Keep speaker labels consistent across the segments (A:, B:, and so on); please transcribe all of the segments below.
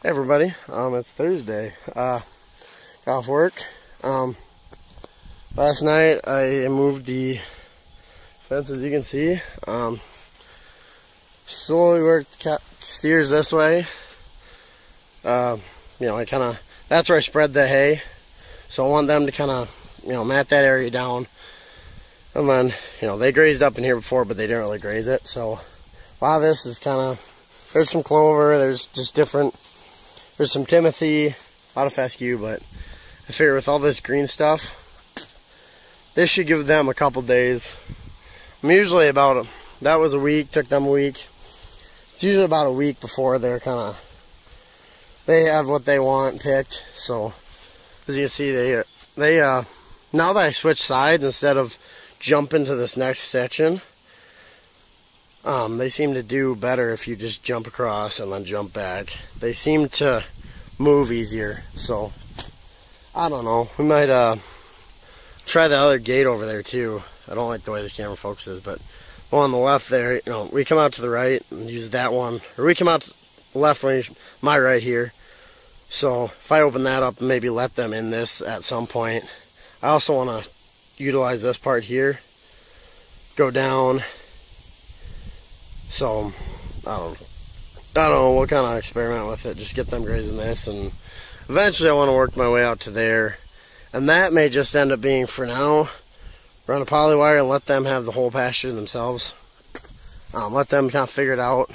A: Hey everybody, it's Thursday. Got off work. Last night I moved the fence, as you can see. Slowly worked steers this way. I that's where I spread the hay. So I want them to mat that area down. And then, they grazed up in here before, but they didn't really graze it. So a lot of this is there's some clover, there's just different. There's some Timothy, a lot of fescue, but I figure with all this green stuff, this should give them a couple days. I'm usually that was a week, took them a week. It's usually about a week before they have what they want picked. So, as you can see, they now that I switched sides, instead of jumping to this next section, they seem to do better if you just jump across and then jump back. They seem to move easier, so I don't know. We might try the other gate over there too. I don't like the way the camera focuses, but the one on the left there, we come out to the right and use that one, or we come out to the left when my right here. So if I open that up and maybe let them in this at some point. I also want to utilize this part here, go down. So, I don't know, we'll kind of experiment with it, just get them grazing this, and eventually I want to work my way out to there, and that may just end up being, for now, run a poly wire and let them have the whole pasture themselves. Let them kind of figure it out.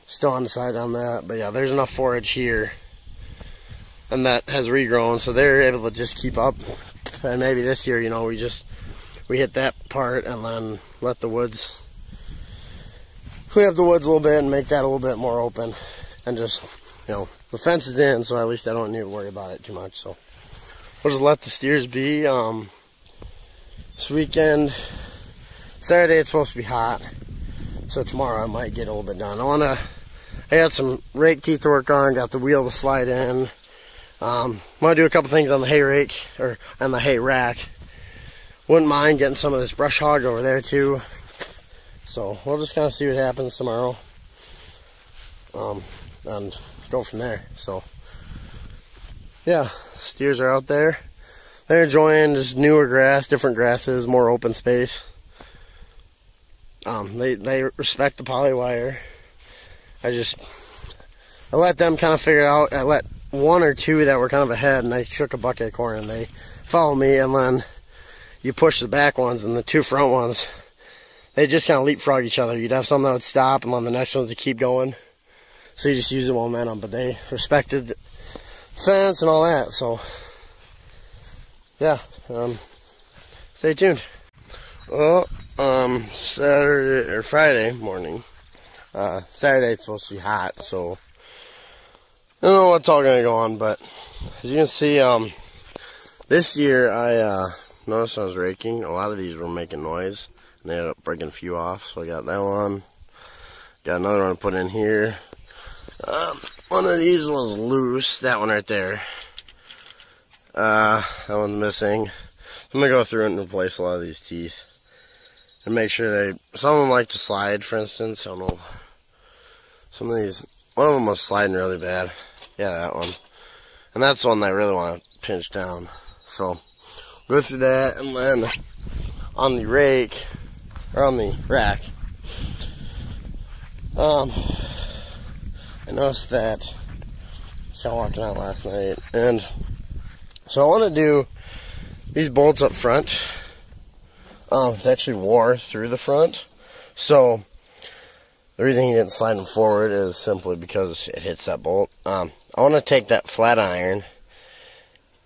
A: Still undecided on that, but yeah, there's enough forage here, and that has regrown, so they're able to just keep up, and maybe this year, we hit that part and then let the woods. We have the woods a little bit and make that a little bit more open, and just, the fence is in, so at least I don't need to worry about it too much. So we'll just let the steers be. This weekend, Saturday, it's supposed to be hot, so tomorrow I might get a little bit done. I got some rake teeth to work on, got the wheel to slide in. I'm gonna do a couple things on the hay rake, or on the hay rack. Wouldn't mind getting some of this brush hog over there too. So we'll just kind of see what happens tomorrow, and go from there. So yeah, steers are out there. They're enjoying just newer grass, different grasses, more open space. They respect the poly wire. I let them kind of figure it out. I let one or two that were kind of ahead, and I shook a bucket of corn, and they follow me, and then you push the back ones, and the two front ones, they just kind of leapfrog each other. You'd have some that would stop, and then the next ones to keep going. So you just use the momentum, but they respected the fence and all that. So yeah, stay tuned. Well, Saturday or Friday morning. Saturday it's supposed to be hot, so I don't know what's all gonna go on. But as you can see, this year I noticed I was raking. A lot of these were making noise, and they ended up breaking a few off, so I got that one. Got another one to put in here. One of these was loose, that one right there. That one's missing. I'm going to go through and replace a lot of these teeth. And make sure some of them like to slide, for instance. I don't know. Some of these, one of them was sliding really bad. Yeah, that one. And that's the one that I really want to pinch down. So, go through that, and then on the rake, or on the rack, I noticed that I was walking out last night, and so I want to do these bolts up front. It actually wore through the front, so the reason he didn't slide them forward is simply because it hits that bolt. I want to take that flat iron,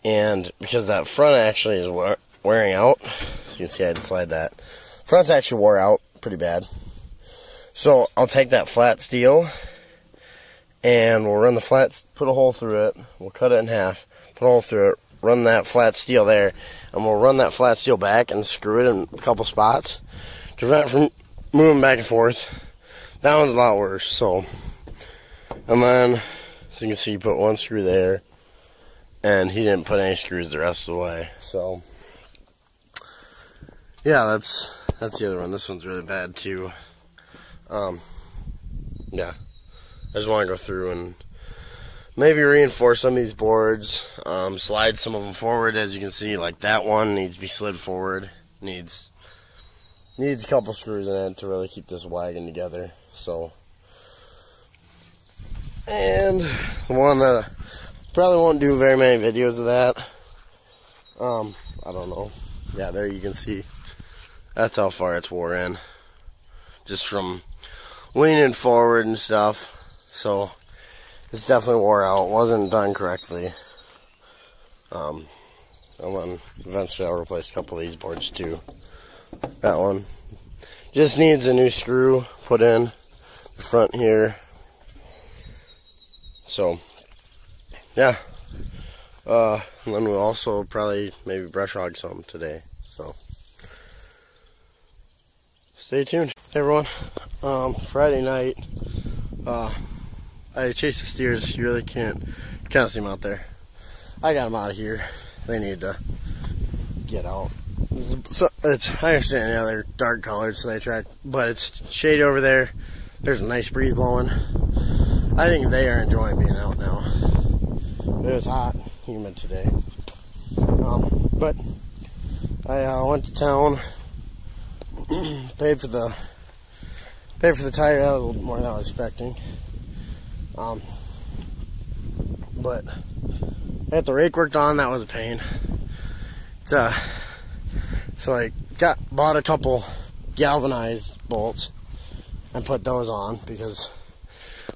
A: and because that front actually is wearing out, so you can see I had to slide that. Front's actually wore out pretty bad. So I'll take that flat steel, and we'll run the flat, put a hole through it, we'll cut it in half, put a hole through it, run that flat steel there, and we'll run that flat steel back and screw it in a couple spots to prevent it from moving back and forth. That one's a lot worse. So, and then, as you can see, you put one screw there, and he didn't put any screws the rest of the way. So yeah, that's the other one. This one's really bad too. Yeah, I just want to go through and maybe reinforce some of these boards, slide some of them forward. As you can see, like that one needs to be slid forward. Needs a couple screws in it to really keep this wagon together. So, and the one that I probably won't do very many videos of that. I don't know. Yeah, there you can see. That's how far it's wore in. Just from leaning forward and stuff. So, it's definitely wore out. It wasn't done correctly. And then eventually I'll replace a couple of these boards too. That one just needs a new screw put in the front here. So, yeah. And then we'll also probably maybe brush hog some today. So, stay tuned. Hey everyone. Friday night, I chased the steers. You really can't see them out there. I got them out of here. They need to get out. I understand, yeah, they're dark colored, so they attract, but it's shade over there. There's a nice breeze blowing. I think they are enjoying being out now. It was hot, humid today. But I went to town, paid for the tire. That was a little more than I was expecting. But I got the rake worked on. That was a pain. So I bought a couple galvanized bolts and put those on, because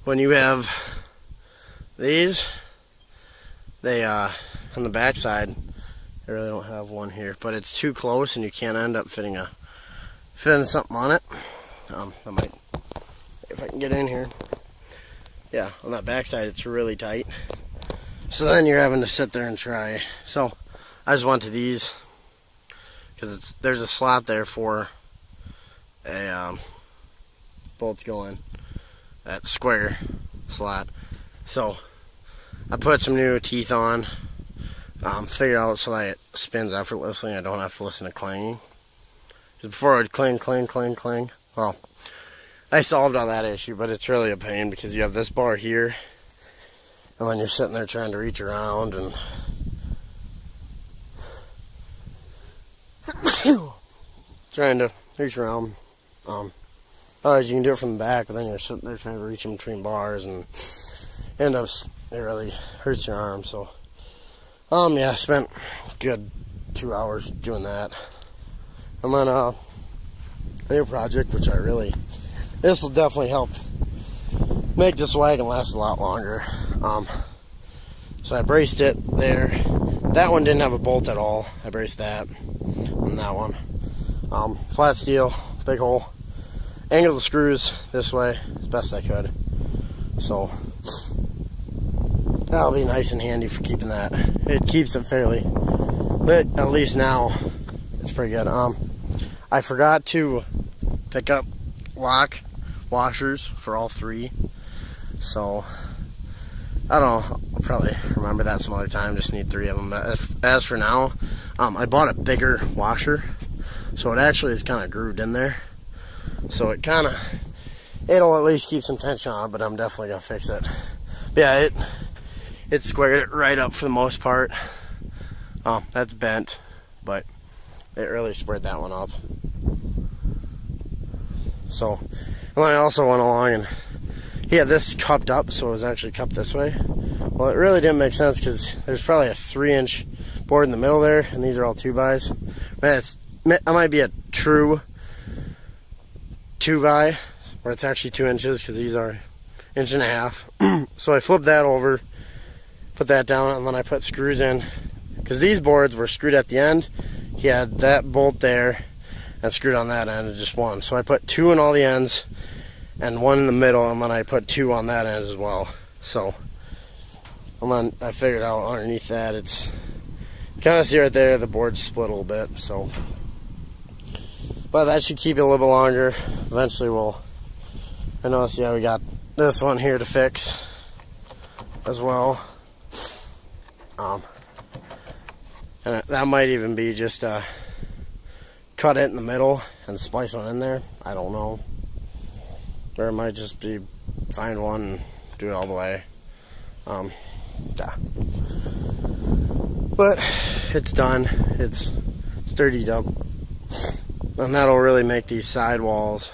A: when you have these, they on the back side, I really don't have one here, but it's too close and you can't end up fitting something on it. I might, if I can get in here. Yeah, on that back side it's really tight. So then you're having to sit there and try. So I just went to these, because there's a slot there for a bolts going, that square slot. So I put some new teeth on, figured out so that it spins effortlessly and I don't have to listen to clanging. Because before it would clang, clang, clang, clang. Well, I solved all that issue, but it's really a pain because you have this bar here, and then you're sitting there trying to reach around and trying to reach around. Otherwise you can do it from the back, but then you're sitting there trying to reach in between bars and end up, it really hurts your arm. So yeah, I spent a good 2 hours doing that. And then a new project, which this will definitely help make this wagon last a lot longer. So I braced it there. That one didn't have a bolt at all. I braced that on that one. Flat steel, big hole. Angled the screws this way as best I could. So that'll be nice and handy for keeping that. It keeps it fairly lit, at least now. It's pretty good. I forgot to pick up lock washers for all three. So I don't know, I'll probably remember that some other time. Just need 3 of them. But as for now, I bought a bigger washer, so it actually is kind of grooved in there. So it'll at least keep some tension on, but I'm definitely gonna fix it. But yeah, it squared it right up for the most part. That's bent, but it really squared that one up. So, and then I also went along and he had this cupped up, so it was actually cupped this way. Well, it really didn't make sense because there's probably a 3-inch board in the middle there, and these are all 2x. But it might be a true 2x, where it's actually 2 inches, because these are 1.5 inches. So I flipped that over, put that down, and then I put screws in, because these boards were screwed at the end. He had that bolt there and screwed on that end, and just one. So I put 2 in all the ends and 1 in the middle, and then I put 2 on that end as well. So, and then I figured out underneath that, it's kind of see right there, the board's split a little bit. So, but that should keep it a little bit longer. Eventually I notice, yeah, we got this one here to fix as well. And that might even be just cut it in the middle and splice one in there. I don't know. Or it might just be find one and do it all the way. Yeah. But it's done. It's dirtied up, and that'll really make these sidewalls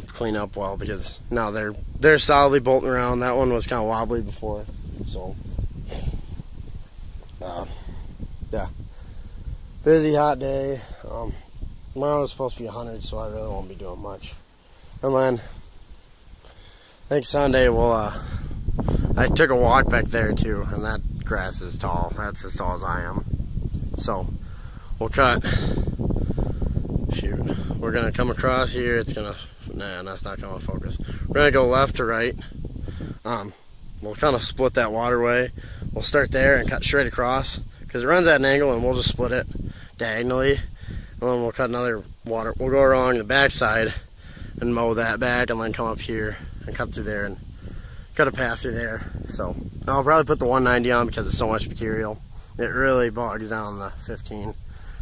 A: clean up well, because now they're solidly bolting around. That one was kind of wobbly before, so yeah. Busy, hot day. Tomorrow is supposed to be 100, so I really won't be doing much. And then I think Sunday I took a walk back there too, and that grass is tall. That's as tall as I am. So we'll cut. Shoot, we're gonna come across here. It's gonna, nah, that's not gonna focus. We're gonna go left to right. We'll kind of split that waterway. We'll start there and cut straight across, because it runs at an angle, and we'll just split it diagonally. And then we'll cut another water. We'll go along the back side and mow that back, and then come up here and cut through there and cut a path through there. So I'll probably put the 190 on because it's so much material. It really bogs down the 15.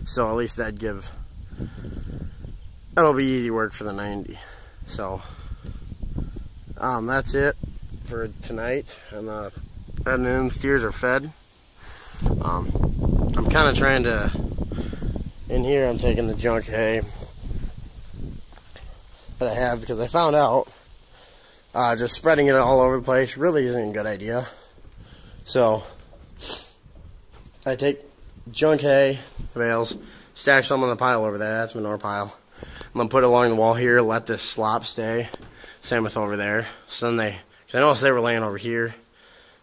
A: So at least that'll be easy work for the 90. So that's it for tonight. I'm heading in. Steers are fed. I'm kind of trying to, in here I'm taking the junk hay that I have, because I found out just spreading it all over the place really isn't a good idea. So I take junk hay, the bales, stack some on the pile over there. That's manure pile. I'm gonna put it along the wall here, let this slop stay. Same with over there. So then because I noticed they were laying over here,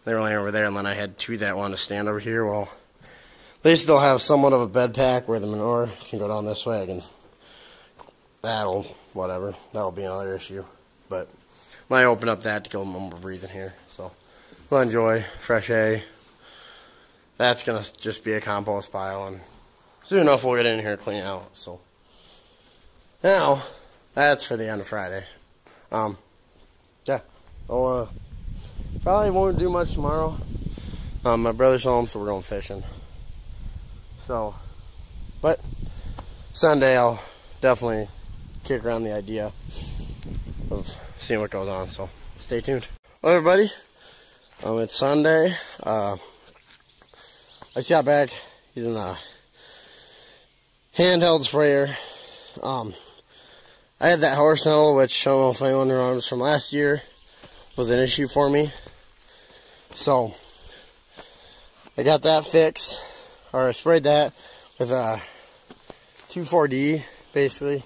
A: they were laying over there, and then I had two that wanted to stand over here. Well, at least they'll have somewhat of a bed pack where the manure can go down this way. That'll be another issue. But I might open up that to get a little more breeze in here. So we'll enjoy fresh hay. That's gonna just be a compost pile, and soon enough we'll get in here and clean it out. So now that's for the end of Friday. Yeah, I'll probably won't do much tomorrow. My brother's home, so we're going fishing. So, but Sunday I'll definitely kick around the idea of seeing what goes on. So stay tuned. Well, everybody, it's Sunday. I just got back using the handheld sprayer. I had that horse nettle, which I don't know if anyone remembers from last year, was an issue for me. So I got that fixed, or I sprayed that with a 2,4-D, basically.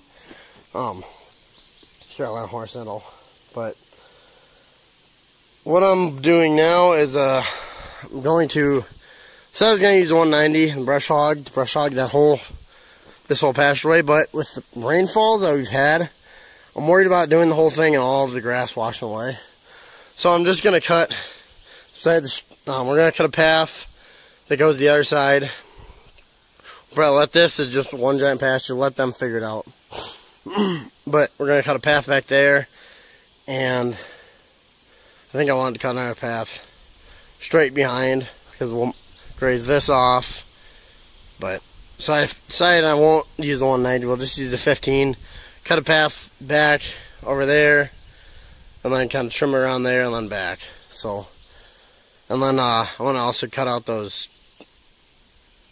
A: It's Carolina horse nettle. But what I'm doing now is I'm going to, so I was going to use the 190 and brush hog to brush hog this whole pastureway, but with the rainfalls that we've had, I'm worried about doing the whole thing and all of the grass washing away. So I'm just going to cut, we're going to cut a path that goes the other side. But let this is just one giant pasture, let them figure it out. But we're going to cut a path back there, and I think I wanted to cut another path straight behind, because we'll graze this off. But so I decided I won't use the 190, we'll just use the 15, cut a path back over there, and then kind of trim around there and then back. So, and then I want to also cut out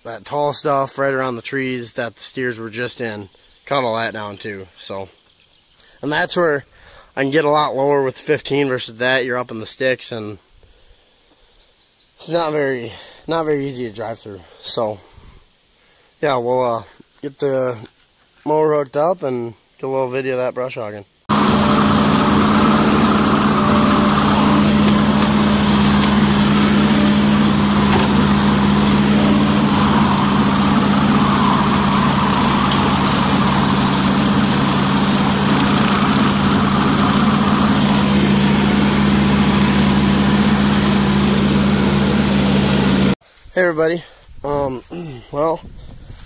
A: that tall stuff right around the trees that the steers were just in. Cut all that down too. So, and that's where I can get a lot lower with the 15 versus that. You're up in the sticks, and it's not very easy to drive through. So yeah, we'll get the mower hooked up and get a little video of that brush hogging. Hey everybody, well,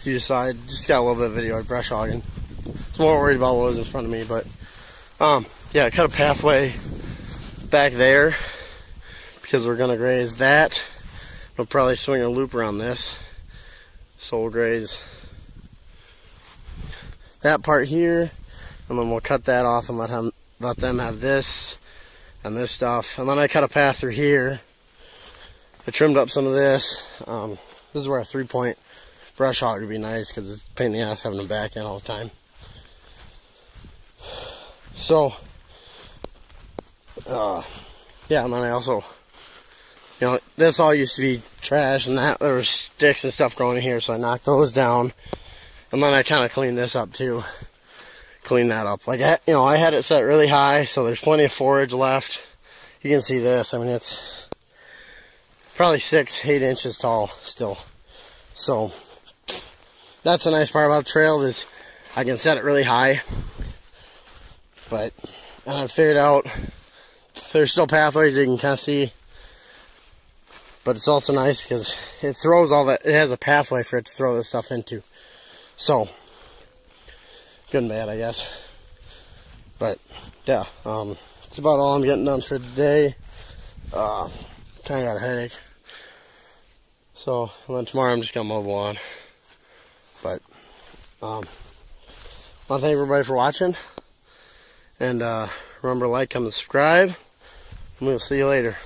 A: you decide, just got a little bit of video of brush hogging. I'm more worried about what was in front of me, but, yeah, cut a pathway back there, because we're gonna graze that. We'll probably swing a loop around this, so we'll graze that part here, and then we'll cut that off and let them have this, and this stuff. And then I cut a path through here. I trimmed up some of this. This is where a 3-point brush hog would be nice, because it's a pain in the ass having them back in all the time. So, yeah, and then I also, you know, this all used to be trash, and that there were sticks and stuff growing in here, so I knocked those down. And then I kind of cleaned this up too. Clean that up. Like, you know, I had it set really high, so there's plenty of forage left. You can see this. I mean, it's probably 6-8 inches tall still. So that's the nice part about the trail, is I can set it really high. But, and I figured out there's still pathways you can kind of see. But it's also nice because it throws all that, it has a pathway for it to throw this stuff into. So, good and bad, I guess. But, yeah, that's about all I'm getting done for today. Kind of got a headache. So, and then tomorrow I'm just going to mow the lawn. But, I want to thank everybody for watching. And remember to like, comment, subscribe. And we'll see you later.